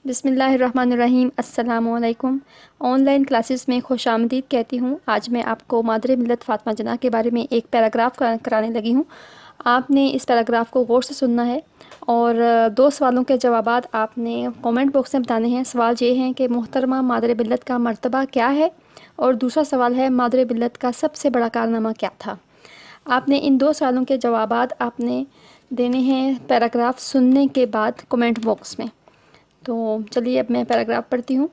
بسم اللہ الرحمن الرحیم۔ السلام علیکم۔ آن لائن کلاسز میں خوش آمدید کہتی ہوں۔ آج میں آپ کو مادر ملت فاطمہ جناح کے بارے میں ایک پیراگراف کرانے لگی ہوں۔ آپ نے اس پیراگراف کو غور سے سننا ہے اور 2 سوالوں کے جوابات آپ نے کومنٹ باکس میں بتانے ہیں۔ سوال یہ ہیں کہ محترمہ مادر ملت کا مرتبہ کیا ہے، اور دوسرا سوال ہے مادر ملت کا سب سے بڑا کارنامہ کیا تھا۔ آپ نے ان 2 سوالوں کے جوابات آپ نے دینے ہیں پیراگراف سننے کے بعد کومنٹ باکس میں۔ تو چلیے اب میں پیراگراف پڑھتی ہوں۔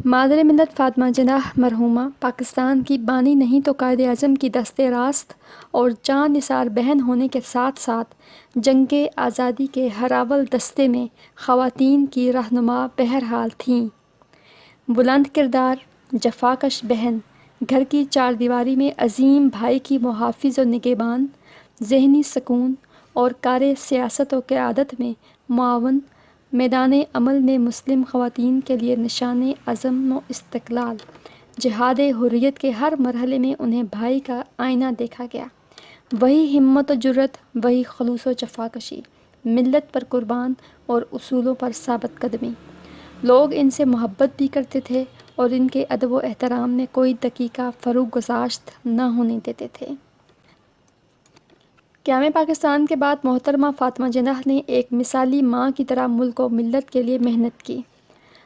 مادر ملت فاطمہ جناح مرحومہ پاکستان کی بانی نہیں تو قائد اعظم کی دست راست اور جاں نثار بہن ہونے کے ساتھ ساتھ جنگ آزادی کے ہر اول دستے میں خواتین کی رہنما بہرحال تھیں۔ بلند کردار، جفاکش بہن، گھر کی 4 دیواری میں عظیم بھائی کی محافظ و نگہبان، ذہنی سکون اور کار سیاست و قیادت میں معاون، میدان عمل میں مسلم خواتین کے لیے نشان عزم و استقلال، جہاد حریت کے ہر مرحلے میں انہیں بھائی کا آئینہ دیکھا گیا۔ وہی ہمت و جرأت، وہی خلوص و جفاکشی، ملت پر قربان اور اصولوں پر ثابت قدمی۔ لوگ ان سے محبت بھی کرتے تھے اور ان کے ادب و احترام میں کوئی دقیقہ فروغ گذاشت نہ ہونے دیتے تھے۔ قیام پاکستان کے بعد محترمہ فاطمہ جناح نے ایک مثالی ماں کی طرح ملک و ملت کے لیے محنت کی۔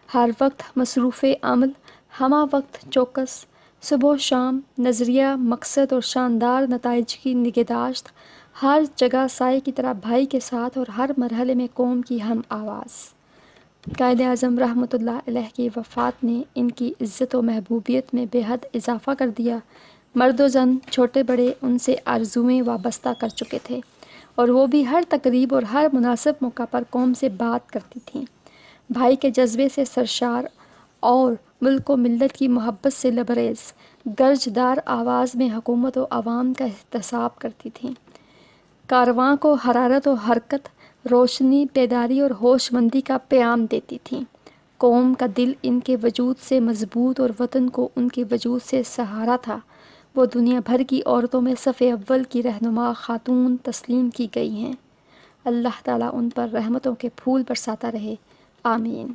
ہر وقت مصروف عمل، ہمہ وقت چوکس، صبح و شام، نظریہ، مقصد اور شاندار نتائج کی نگہداشت، ہر جگہ سائے کی طرح بھائی کے ساتھ اور ہر مرحلے میں قوم کی ہم آواز۔ قائد اعظم رحمۃ اللہ علیہ کی وفات نے ان کی عزت و محبوبیت میں بے حد اضافہ کر دیا۔ مرد و زن، چھوٹے بڑے ان سے آرزوئیں وابستہ کر چکے تھے، اور وہ بھی ہر تقریب اور ہر مناسب موقع پر قوم سے بات کرتی تھیں۔ بھائی کے جذبے سے سرشار اور ملک و ملت کی محبت سے لبریز، گرج دار آواز میں حکومت و عوام کا احتساب کرتی تھیں۔ کارواں کو حرارت و حرکت، روشنی، بیداری اور ہوش مندی کا پیام دیتی تھیں۔ قوم کا دل ان کے وجود سے مضبوط اور وطن کو ان کے وجود سے سہارا تھا۔ وہ دنیا بھر کی عورتوں میں صف اول کی رہنما خاتون تسلیم کی گئی ہیں۔ اللہ تعالیٰ ان پر رحمتوں کے پھول برساتا رہے، آمین۔